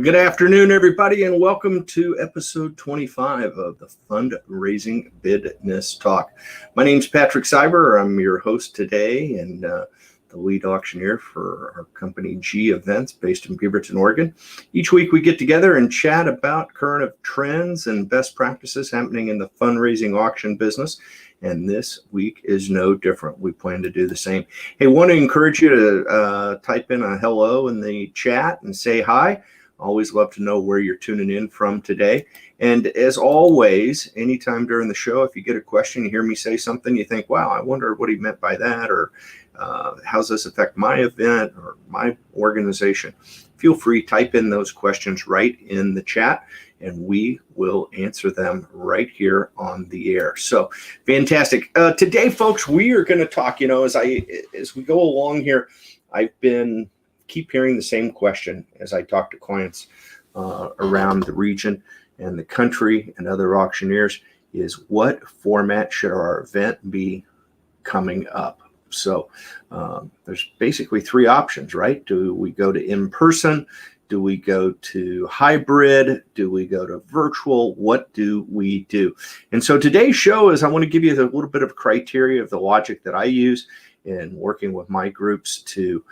Good afternoon, everybody, and welcome to episode 25 of the Fundraising BIDness Talk. My name is Patrick Cyber. I'm your host today and the lead auctioneer for our company G Events based in Beaverton, Oregon. Each week we get together and chat about current trends and best practices happening in the fundraising auction business. And this week is no different. We plan to do the same. Hey, want to encourage you to type in a hello in the chat and say hi. Always love to know where you're tuning in from today. And as always, anytime during the show, if you get a question, you hear me say something, you think, wow, I wonder what he meant by that, or how's this affect my event or my organization? Feel free, type in those questions right in the chat, and we will answer them right here on the air. So fantastic. Today, folks, we are going to talk, as we go along here, I've been keep hearing the same question as I talk to clients around the region and the country and other auctioneers is, what format should our event be coming up? So there's basically three options, right? Do we go to in-person? Do we go to hybrid? Do we go to virtual? What do we do? And so today's show is I want to give you a little bit of criteria of the logic that I use in working with my groups to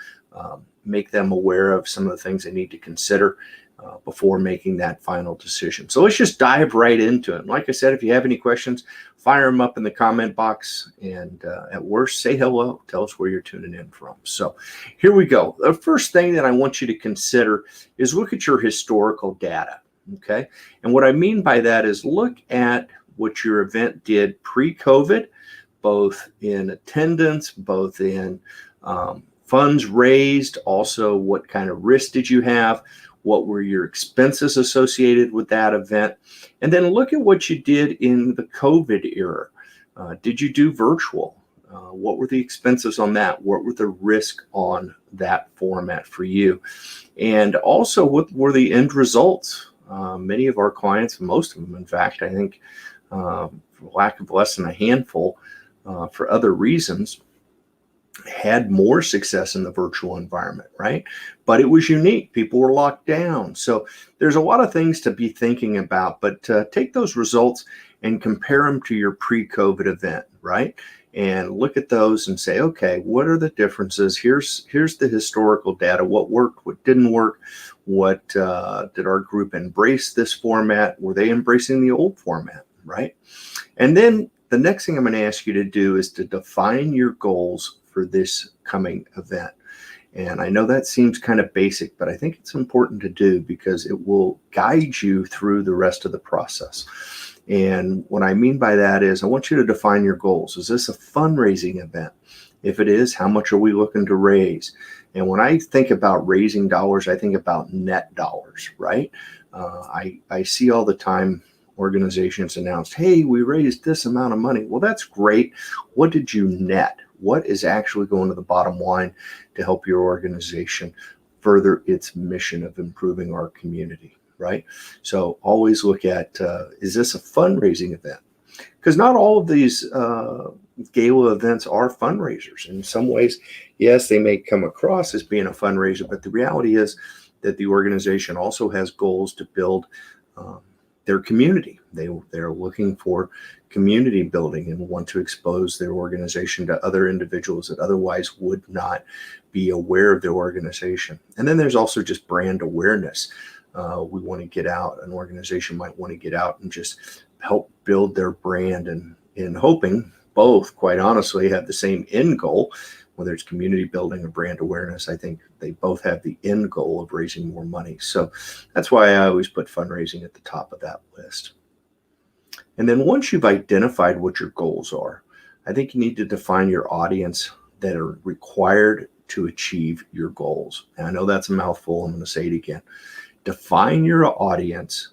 make them aware of some of the things they need to consider before making that final decision. So let's just dive right into it. Like I said, if you have any questions, fire them up in the comment box, and at worst, say hello. Tell us where you're tuning in from. So here we go. The first thing that I want you to consider is look at your historical data, okay? And what I mean by that is look at what your event did pre-COVID, both in attendance, both in funds raised, also what kind of risk did you have, what were your expenses associated with that event, and then look at what you did in the COVID era. Did you do virtual? What were the expenses on that? What were the risk on that format for you? And also, what were the end results? Many of our clients, most of them, in fact, I think, for lack of less than a handful, for other reasons, had more success in the virtual environment, right? But it was unique. People were locked down. So there's a lot of things to be thinking about, but take those results and compare them to your pre-COVID event, right? And look at those and say, okay, what are the differences? Here's the historical data. What worked, what didn't work? What did our group embrace this format? Were they embracing the old format, right? And then the next thing I'm going to ask you to do is to define your goals for this coming event. And I know that seems kind of basic, but I think it's important to do because it will guide you through the rest of the process. And what I mean by that is I want you to define your goals. Is this a fundraising event? If it is, how much are we looking to raise? And when I think about raising dollars, I think about net dollars, right? I see all the time organizations announced, hey, we raised this amount of money. Well, that's great. What did you net? What is actually going to the bottom line to help your organization further its mission of improving our community, right? So always look at, is this a fundraising event? Because not all of these gala events are fundraisers. In some ways, yes, they may come across as being a fundraiser, but the reality is that the organization also has goals to build their community. They're looking for community building and want to expose their organization to other individuals that otherwise would not be aware of their organization. And then there's also just brand awareness. We want to get out, an organization might want to get out and just help build their brand, and in hoping both, quite honestly, have the same end goal. Whether it's community building or brand awareness, I think they both have the end goal of raising more money. So that's why I always put fundraising at the top of that list. And then once you've identified what your goals are, I think you need to define your audience that are required to achieve your goals. And I know that's a mouthful. I'm going to say it again. Define your audience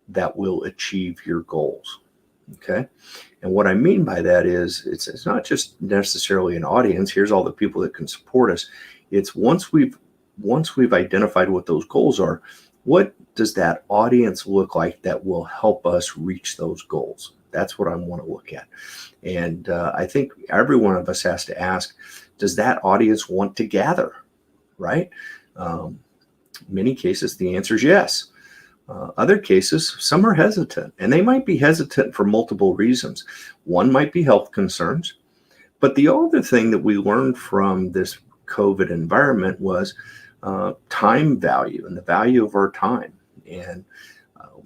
that will achieve your goals. Okay. And what I mean by that is it's not just necessarily an audience. Here's all the people that can support us. It's once we've identified what those goals are, what does that audience look like that will help us reach those goals? That's what I want to look at. And I think every one of us has to ask, does that audience want to gather, right? Many cases, the answer is yes. Other cases, some are hesitant, and they might be hesitant for multiple reasons. One might be health concerns, but the other thing that we learned from this COVID environment was time value and the value of our time. And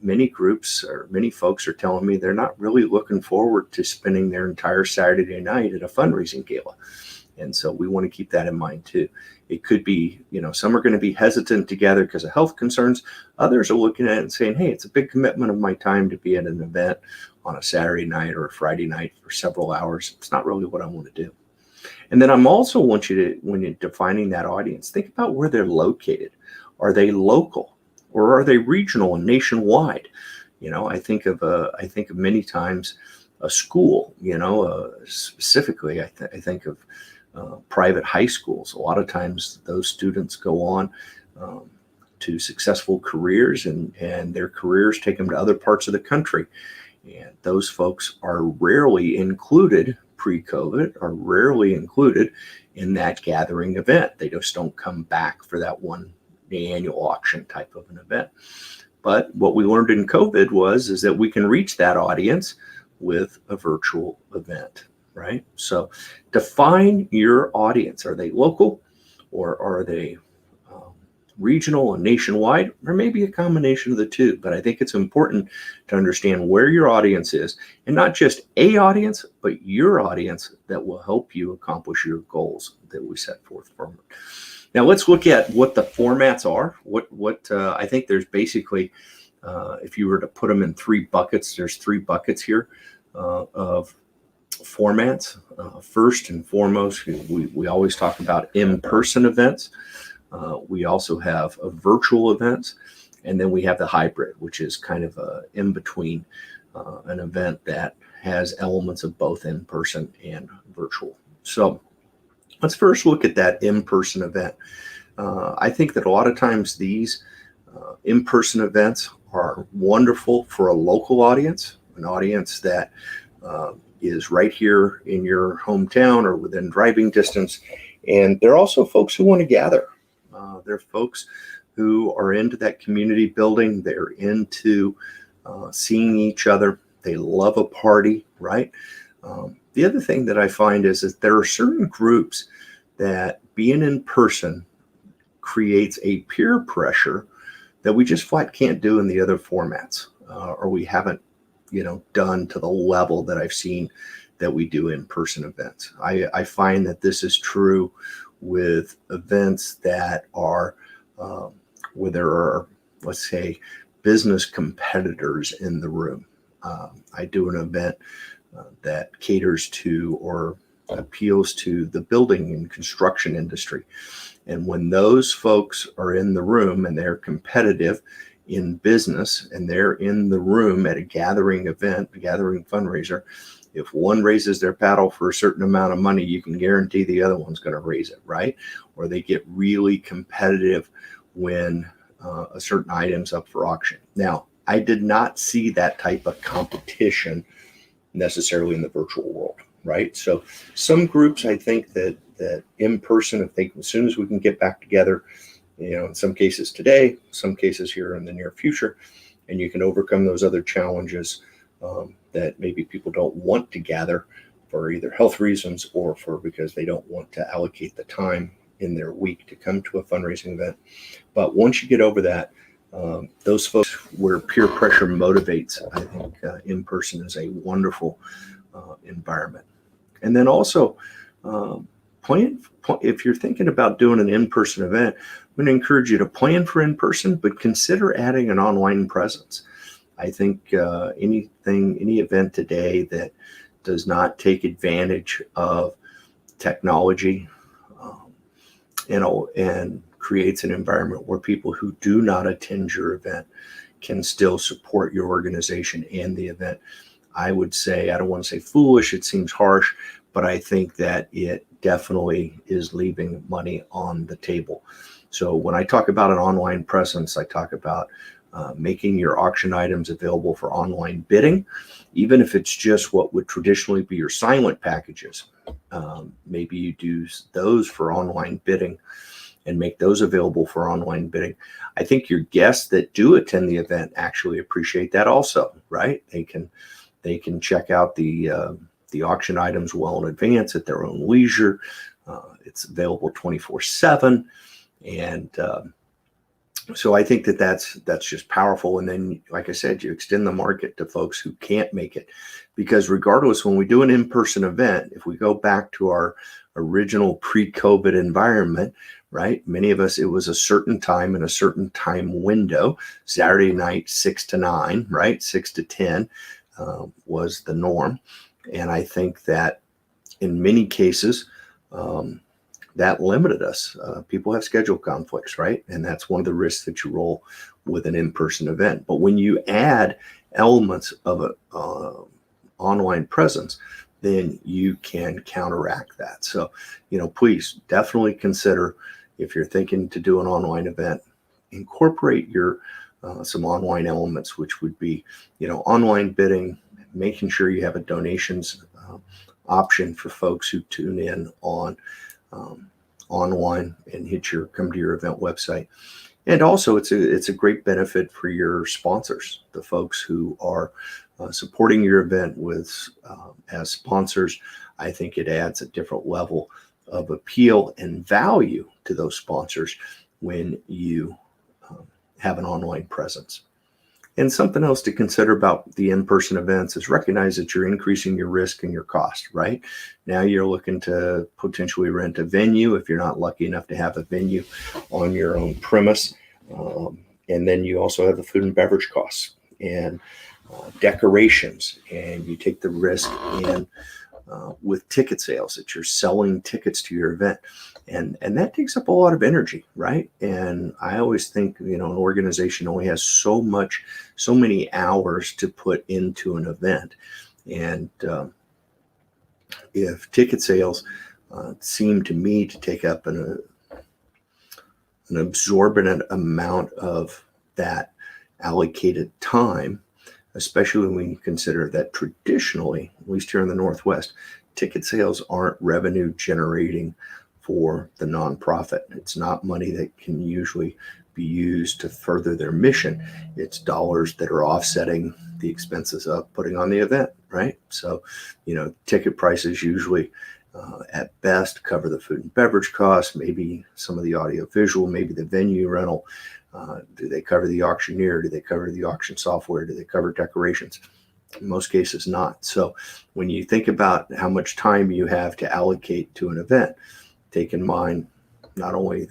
many groups or many folks are telling me they're not really looking forward to spending their entire Saturday night at a fundraising gala. And so we want to keep that in mind too. It could be, some are going to be hesitant to gather because of health concerns. Others are looking at it and saying, hey, it's a big commitment of my time to be at an event on a Saturday night or a Friday night for several hours. It's not really what I want to do. And then I'm also want you to, when you're defining that audience, think about where they're located. Are they local or are they regional and nationwide? I think of many times a school, specifically, I think of private high schools. A lot of times those students go on to successful careers and their careers take them to other parts of the country. And those folks are rarely included pre-COVID, are rarely included in that gathering event. They just don't come back for that one annual auction type of an event. But what we learned in COVID is that we can reach that audience with a virtual event, right? So define your audience. Are they local or are they regional and nationwide, or maybe a combination of the two? But I think it's important to understand where your audience is, and not just a audience, but your audience that will help you accomplish your goals that we set forth for them. Now let's look at what the formats are. What I think there's basically, if you were to put them in three buckets, there's three buckets here of formats. First and foremost, we always talk about in-person events. We also have virtual events, and then we have the hybrid, which is kind of in between, an event that has elements of both in-person and virtual. So let's first look at that in-person event. I think that a lot of times these in-person events are wonderful for a local audience, an audience that is right here in your hometown or within driving distance. And they're also folks who want to gather. They're folks who are into that community building. They're into seeing each other. They love a party, right? The other thing that I find is that there are certain groups that being in person creates a peer pressure that we just flat can't do in the other formats, or we haven't, done to the level that I've seen that we do in person events. I find that this is true with events that are where there are, let's say, business competitors in the room. I do an event that caters to or appeals to the building and construction industry. And when those folks are in the room and they're competitive in business and they're in the room at a gathering event, a gathering fundraiser, if one raises their paddle for a certain amount of money, you can guarantee the other one's going to raise it, right? Or they get really competitive when a certain item's up for auction. Now, I did not see that type of competition necessarily in the virtual world, right? So some groups, I think that in person, as soon as we can get back together, in some cases today, some cases here in the near future, and you can overcome those other challenges that maybe people don't want to gather for either health reasons or because they don't want to allocate the time in their week to come to a fundraising event. But once you get over that, those folks where peer pressure motivates, I think in person is a wonderful environment. And then also, if you're thinking about doing an in-person event, I'm going to encourage you to plan for in-person, but consider adding an online presence. I think any event today that does not take advantage of technology, and creates an environment where people who do not attend your event can still support your organization and the event, I would say, I don't want to say foolish, it seems harsh, but I think that it definitely is leaving money on the table. So when I talk about an online presence, I talk about making your auction items available for online bidding, even if it's just what would traditionally be your silent packages. Maybe you do those for online bidding and make those available for online bidding. I think your guests that do attend the event actually appreciate that also, right? They can check out the auction items well in advance at their own leisure. It's available 24/7, and so I think that's just powerful. And then, like I said, you extend the market to folks who can't make it, because regardless, when we do an in-person event, if we go back to our original pre-COVID environment, right? Many of us, it was a certain time and a certain time window. Saturday night, 6 to 9, right? 6 to 10 was the norm. And I think that in many cases, that limited us. People have schedule conflicts, right? And that's one of the risks that you roll with an in-person event. But when you add elements of an online presence, then you can counteract that. So, please definitely consider, if you're thinking to do an online event, incorporate your some online elements, which would be, online bidding, making sure you have a donations option for folks who tune in on online and come to your event website. And also, it's a great benefit for your sponsors, the folks who are supporting your event with as sponsors. I think it adds a different level of appeal and value to those sponsors when you have an online presence. And something else to consider about the in-person events is recognize that you're increasing your risk and your cost, right? Now you're looking to potentially rent a venue if you're not lucky enough to have a venue on your own premise. And then you also have the food and beverage costs and decorations, and you take the risk in with ticket sales, that you're selling tickets to your event. And that takes up a lot of energy, right? And I always think, an organization only has so many hours to put into an event. And if ticket sales seem to me to take up an absorbent amount of that allocated time, especially when you consider that traditionally, at least here in the Northwest, ticket sales aren't revenue generating for the nonprofit. It's not money that can usually be used to further their mission. It's dollars that are offsetting the expenses of putting on the event, right? So, ticket prices usually at best cover the food and beverage costs, maybe some of the audio visual, maybe the venue rental. Do they cover the auctioneer? Do they cover the auction software? Do they cover decorations? In most cases, not. So when you think about how much time you have to allocate to an event, take in mind not only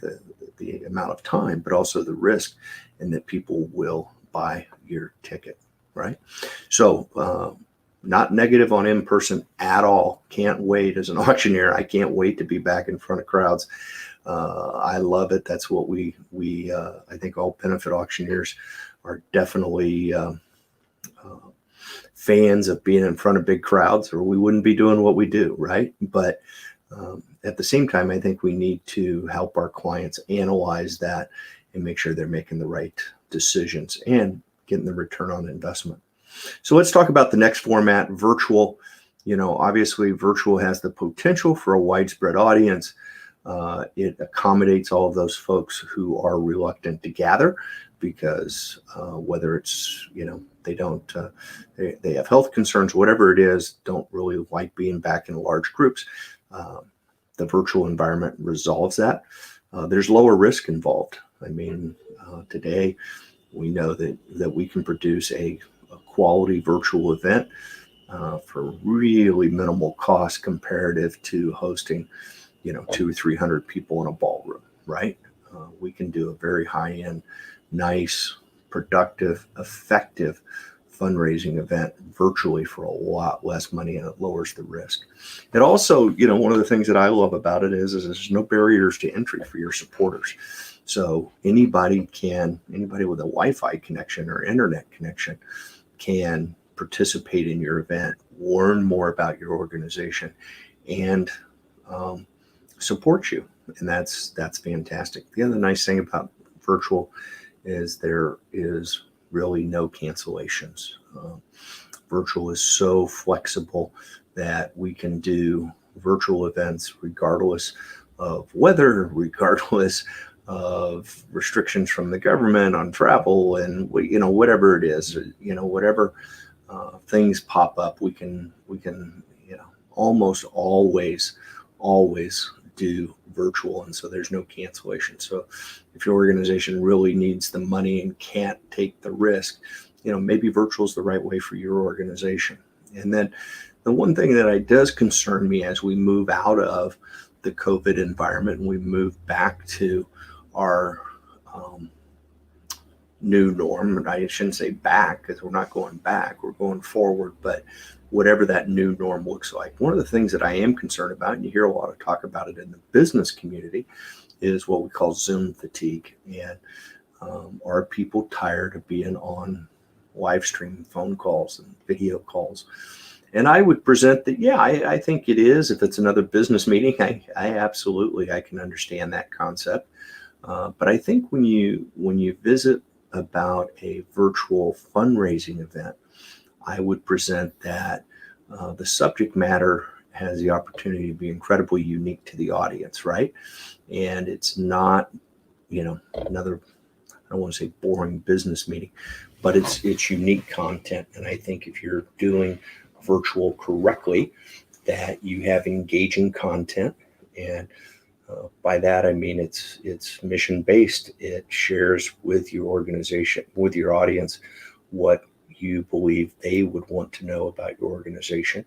the amount of time, but also the risk, and that people will buy your ticket, right? So not negative on in-person at all. Can't wait as an auctioneer. I can't wait to be back in front of crowds. I love it. That's what we I think all benefit auctioneers are definitely fans of being in front of big crowds, or we wouldn't be doing what we do, right? But at the same time, I think we need to help our clients analyze that and make sure they're making the right decisions and getting the return on investment. So let's talk about the next format, virtual. Obviously, virtual has the potential for a widespread audience. It accommodates all of those folks who are reluctant to gather because whether it's, they have health concerns, whatever it is, don't really like being back in large groups. The virtual environment resolves that. There's lower risk involved. I mean, today we know that we can produce a quality virtual event for really minimal cost comparative to hosting, 200 or 300 people in a ballroom, right? We can do a very high-end, nice, productive, effective fundraising event virtually for a lot less money, and it lowers the risk. It also, one of the things that I love about it is there's no barriers to entry for your supporters. So anybody with a Wi-Fi connection or internet connection can participate in your event, learn more about your organization, and support you. And that's fantastic. The other nice thing about virtual is there is really no cancellations. Virtual is so flexible that we can do virtual events regardless of weather, regardless of restrictions from the government on travel, and whatever it is, whatever things pop up, we can almost always do virtual, and so there's no cancellation. So if your organization really needs the money and can't take the risk, maybe virtual is the right way for your organization. And then the one thing that does concern me as we move out of the COVID environment and we move back to our new norm, and I shouldn't say back because we're not going back, we're going forward, but whatever that new norm looks like. One of the things that I am concerned about, and you hear a lot of talk about it in the business community, is what we call Zoom fatigue. And are people tired of being on live stream phone calls and video calls? And I would present that, yeah, I think it is. If it's another business meeting, I absolutely, I can understand that concept. But I think when you visit about a virtual fundraising event, I would present that the subject matter has the opportunity to be incredibly unique to the audience, right? And it's not, another, I don't want to say boring business meeting, but it's unique content. And I think if you're doing virtual correctly, that you have engaging content. And by that, I mean it's mission-based. It shares with your organization, with your audience, what you believe they would want to know about your organization.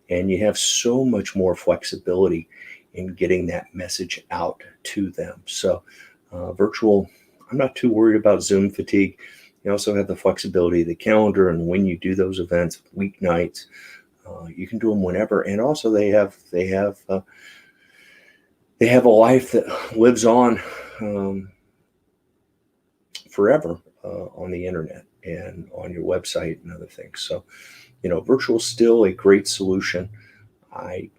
And you have so much more flexibility in getting that message out to them. So virtual, I'm not too worried about Zoom fatigue. You also have the flexibility of the calendar, and when you do those events, weeknights, you can do them whenever. And also they have a life that lives on forever on the internet and on your website and other things. So, virtual is still a great solution. I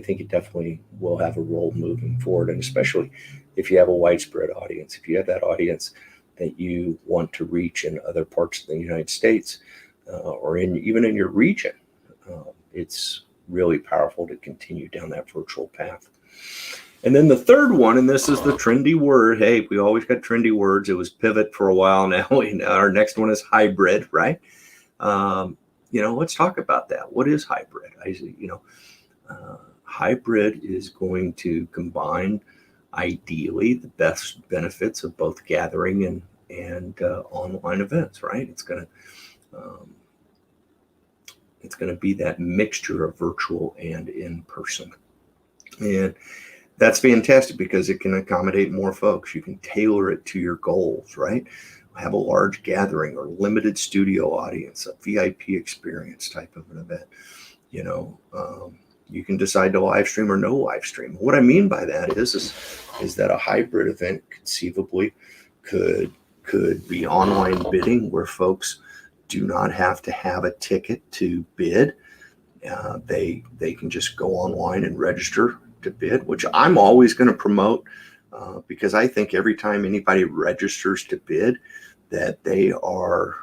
think it definitely will have a role moving forward, and especially if you have a widespread audience, if you have that audience that you want to reach in other parts of the United States or even in your region, it's really powerful to continue down that virtual path. And then the third one, and this is the trendy word. Hey, we always got trendy words. It was pivot for a while now. Our next one is hybrid, right? Let's talk about that. What is hybrid? Hybrid is going to combine, ideally, the best benefits of both gathering and online events, right? It's going to be that mixture of virtual and in person. And that's fantastic because it can accommodate more folks. You can tailor it to your goals, right? Have a large gathering or limited studio audience, a VIP experience type of an event. You can decide to live stream or no live stream. What I mean by that is that a hybrid event conceivably could be online bidding, where folks do not have to have a ticket to bid. They can just go online and register to bid, which I'm always going to promote because I think every time anybody registers to bid, that they are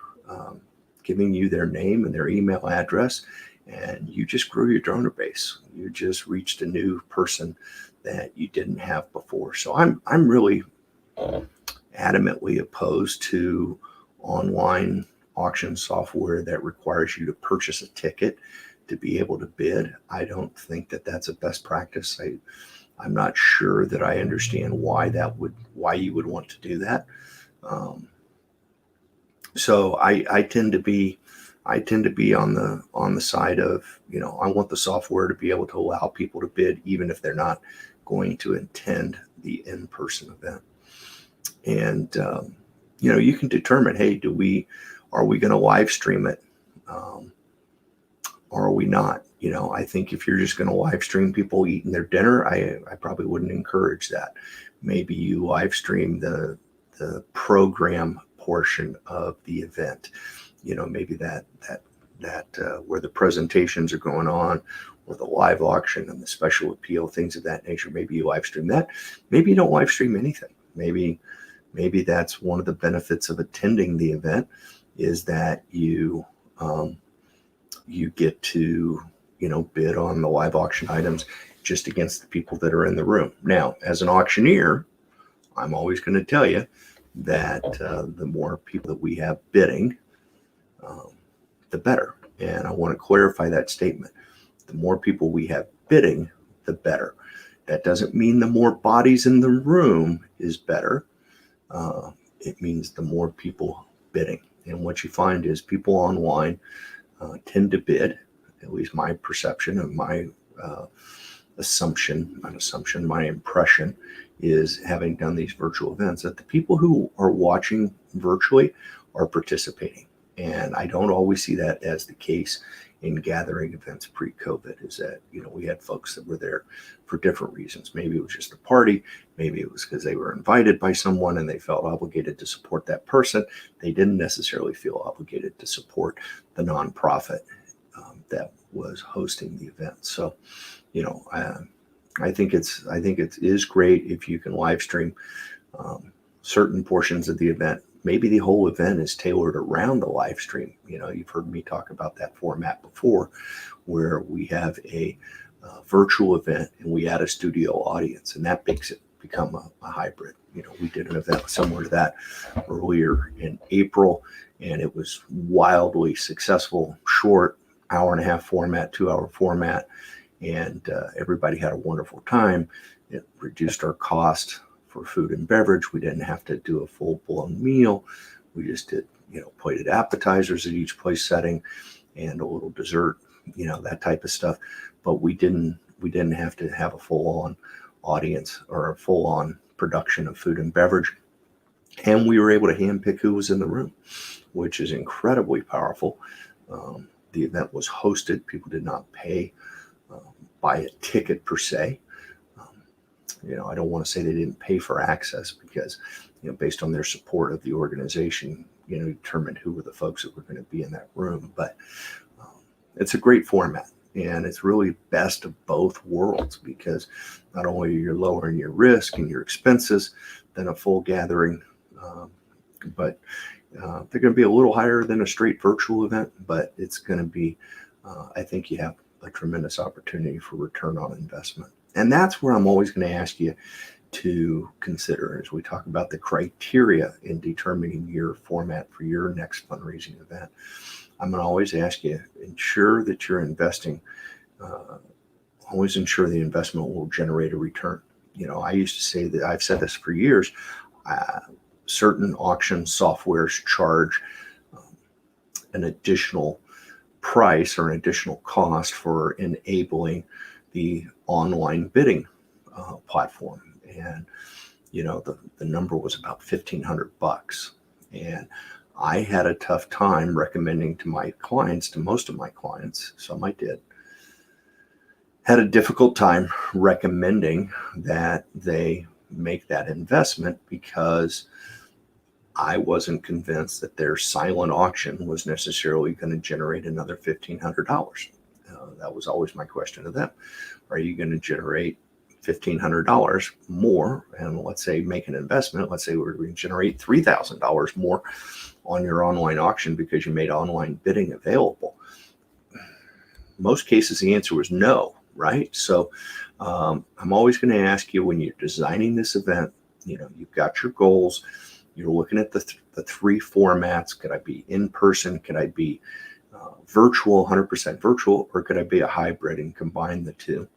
giving you their name and their email address, and you just grew your donor base. You just reached a new person that you didn't have before. So I'm really adamantly opposed to online auction software that requires you to purchase a ticket to be able to bid. I don't think that that's a best practice. I'm not sure that I understand why you would want to do that. So I tend to be on the side of, I want the software to be able to allow people to bid even if they're not going to attend the in-person event. And you can determine, hey, are we going to live stream it? Or are we not? I think if you're just going to live stream people eating their dinner, I probably wouldn't encourage that. Maybe you live stream the program portion of the event. Maybe that where the presentations are going on, or the live auction and the special appeal, things of that nature. Maybe you live stream that. Maybe you don't live stream anything. Maybe that's one of the benefits of attending the event, is that you get to bid on the live auction items just against the people that are in the room. Now, as an auctioneer, I'm always going to tell you that the more people that we have bidding, the better. And I want to clarify that statement. The more people we have bidding, the better. That doesn't mean the more bodies in the room is better. It means the more people bidding. And what you find is people online tend to bid, at least my perception and my my impression is, having done these virtual events, that the people who are watching virtually are participating. And I don't always see that as the case in gathering events pre-COVID, is that, we had folks that were there for different reasons. Maybe it was just a party. Maybe it was because they were invited by someone and they felt obligated to support that person. They didn't necessarily feel obligated to support the nonprofit that was hosting the event. So, I think it is great if you can live stream certain portions of the event. Maybe the whole event is tailored around the live stream. You've heard me talk about that format before, where we have a virtual event and we add a studio audience, and that makes it become a hybrid. We did an event similar to that earlier in April, and it was wildly successful. Short, hour-and-a-half format, 2-hour format, and everybody had a wonderful time. It reduced our cost for food and beverage. We didn't have to do a full-blown meal. We just did, plated appetizers at each place setting and a little dessert, that type of stuff. But we didn't have to have a full-on audience or a full-on production of food and beverage. And we were able to handpick who was in the room, which is incredibly powerful. The event was hosted. People did not pay buy a ticket per se. I don't want to say they didn't pay for access, because, based on their support of the organization, determined who were the folks that were going to be in that room. But it's a great format, and it's really best of both worlds, because not only are you lowering your risk and your expenses than a full gathering, but they're going to be a little higher than a straight virtual event, but it's going to be, I think you have a tremendous opportunity for return on investment. And that's where I'm always going to ask you to consider as we talk about the criteria in determining your format for your next fundraising event. I'm going to always ask you, ensure that you're investing, always ensure the investment will generate a return. I used to say that, I've said this for years, certain auction softwares charge an additional price or an additional cost for enabling the online bidding platform. And, the number was about $1,500. And I had a tough time recommending to my clients, to most of my clients, some I did, had a difficult time recommending that they make that investment, because I wasn't convinced that their silent auction was necessarily going to generate another $1,500. That was always my question to them. Are you going to generate $1,500 more? And let's say make an investment. Let's say we're going to generate $3,000 more on your online auction because you made online bidding available. Most cases, the answer was no, right? So I'm always going to ask you, when you're designing this event, you've got your goals. You're looking at the three formats. Could I be in person? Could I be virtual, 100% virtual, or could I be a hybrid and combine the two?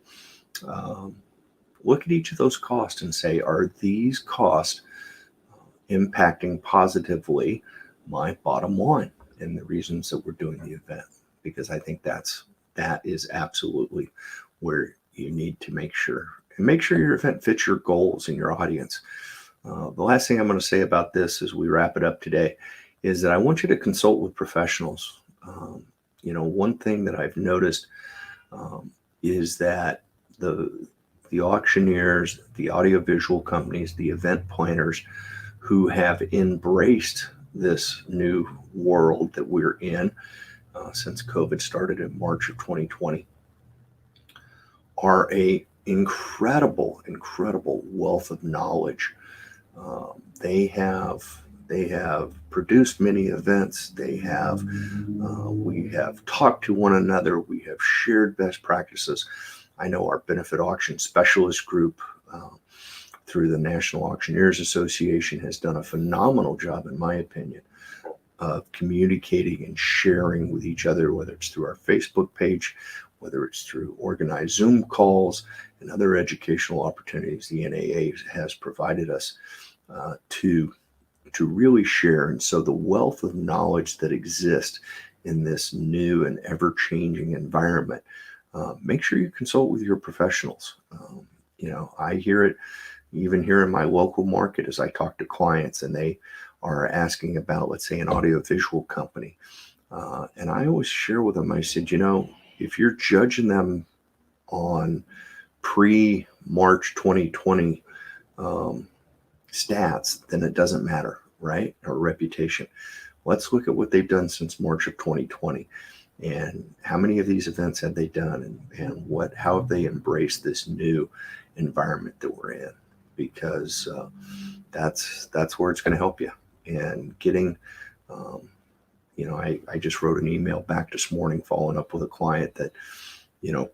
Look at each of those costs and say, are these costs impacting positively my bottom line and the reasons that we're doing the event? Because I think that is absolutely where you need to make sure your event fits your goals and your audience. The last thing I'm going to say about this as we wrap it up today is that I want you to consult with professionals. One thing that I've noticed is that the auctioneers, the audiovisual companies, the event planners who have embraced this new world that we're in since COVID started in March of 2020 are a incredible wealth of knowledge. They have produced many events. We have talked to one another. We have shared best practices. I know our benefit auction specialist group through the National Auctioneers Association has done a phenomenal job, in my opinion, of communicating and sharing with each other, whether it's through our Facebook page, whether it's through organized Zoom calls and other educational opportunities the NAA has provided us to really share. And so the wealth of knowledge that exists in this new and ever-changing environment, make sure you consult with your professionals. I hear it even here in my local market as I talk to clients and they are asking about, let's say, an audiovisual company. And I always share with them, I said, if you're judging them on pre-March 2020 stats, then it doesn't matter, right? Or reputation. Let's look at what they've done since March of 2020 and how many of these events have they done and how have they embraced this new environment that we're in, because that's where it's going to help you. And getting, I just wrote an email back this morning following up with a client that,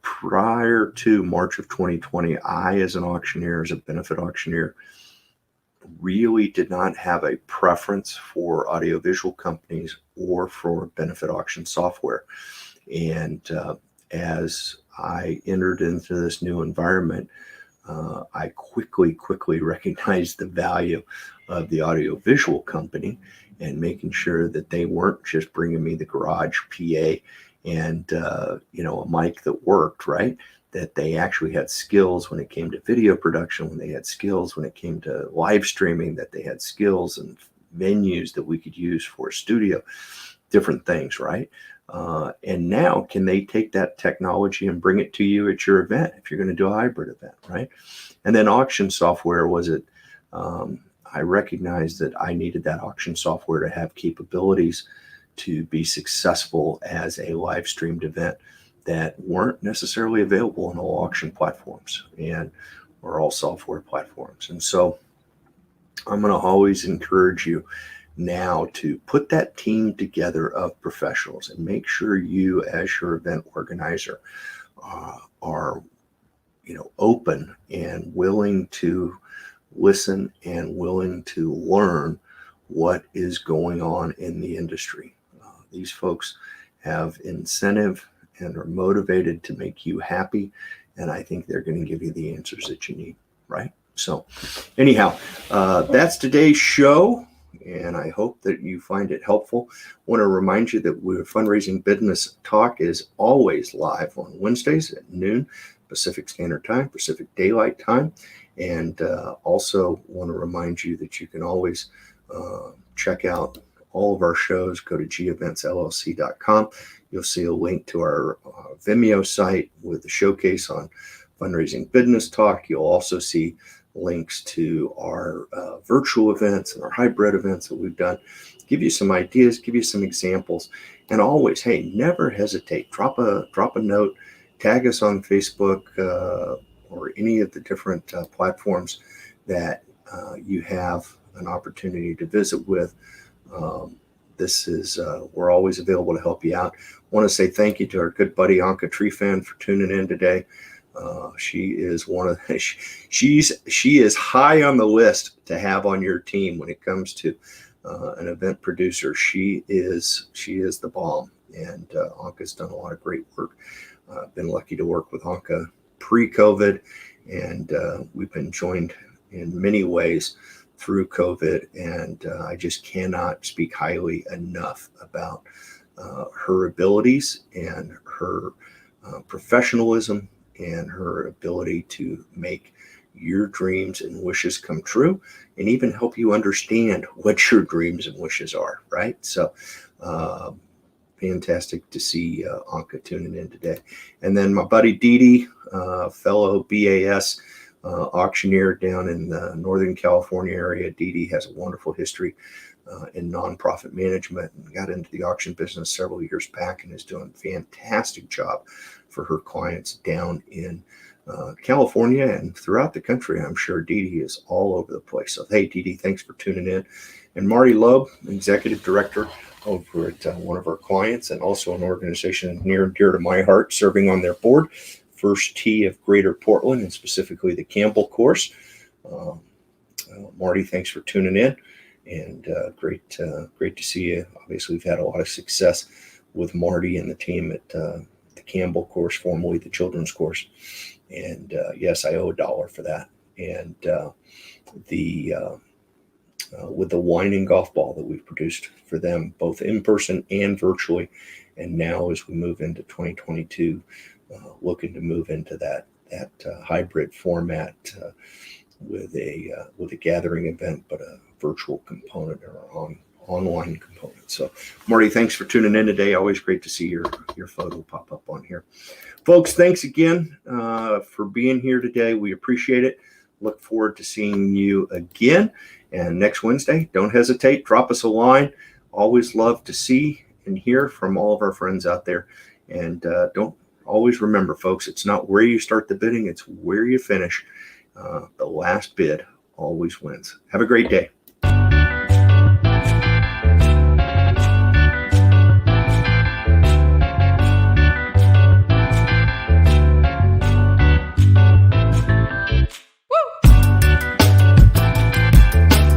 prior to March of 2020, I, as an auctioneer, as a benefit auctioneer, really did not have a preference for audiovisual companies or for benefit auction software. And as I entered into this new environment, I quickly recognized the value of the audiovisual company and making sure that they weren't just bringing me the garage PA and, a mic that worked, right? That they actually had skills when it came to video production, when they had skills when it came to live streaming, that they had skills and venues that we could use for a studio, different things, right? And now can they take that technology and bring it to you at your event if you're going to do a hybrid event, right? And then auction software I recognized that I needed that auction software to have capabilities to be successful as a live streamed event that weren't necessarily available on all auction platforms or all software platforms. And so I'm going to always encourage you now to put that team together of professionals and make sure you, as your event organizer, are open and willing to listen and willing to learn what is going on in the industry. These folks have incentive and are motivated to make you happy, and I think they're going to give you the answers that you need, right? So anyhow, that's today's show, and I hope that you find it helpful. I want to remind you that Fundraising BIDness Talk is always live on Wednesdays at noon Pacific Standard Time, Pacific Daylight Time, and also want to remind you that you can always check out all of our shows. Go to gevents.llc.com. You'll see a link to our Vimeo site with the showcase on Fundraising BIDness Talk. You'll also see links to our virtual events and our hybrid events that we've done. Give you some ideas, give you some examples, and always, hey, never hesitate. Drop a note, tag us on Facebook or any of the different platforms that you have an opportunity to visit with. We're always available to help you out. I want to say thank you to our good buddy Anka Trefan for tuning in today. She is she is high on the list to have on your team when it comes to an event producer. She is the bomb, and Anka's done a lot of great work. I've been lucky to work with Anka pre-COVID, and we've been joined in many ways through COVID, and I just cannot speak highly enough about her abilities and her professionalism and her ability to make your dreams and wishes come true, and even help you understand what your dreams and wishes are, right? So fantastic to see Anka tuning in today. And then my buddy Dee, fellow BAS auctioneer down in the Northern California area. Dee has a wonderful history in nonprofit management and got into the auction business several years back and is doing a fantastic job for her clients down in California and throughout the country. I'm sure Dee is all over the place. So, hey, Dee, thanks for tuning in. And Marty Loeb, Executive Director over at one of our clients and also an organization near and dear to my heart, serving on their board, first tee of Greater Portland, and specifically the Campbell course. Marty, thanks for tuning in, and great to see you. Obviously, we've had a lot of success with Marty and the team at the Campbell course, formerly the children's course. And yes, I owe $1 for that. And with the winding golf ball that we've produced for them, both in person and virtually, and now as we move into 2022, looking to move into that hybrid format with a gathering event, but a virtual component or online component. So, Marty, thanks for tuning in today. Always great to see your photo pop up on here. Folks, thanks again for being here today. We appreciate it. Look forward to seeing you again. And next Wednesday, don't hesitate. Drop us a line. Always love to see and hear from all of our friends out there. And don't always remember, folks, it's not where you start the bidding, it's where you finish. The last bid always wins. Have a great day.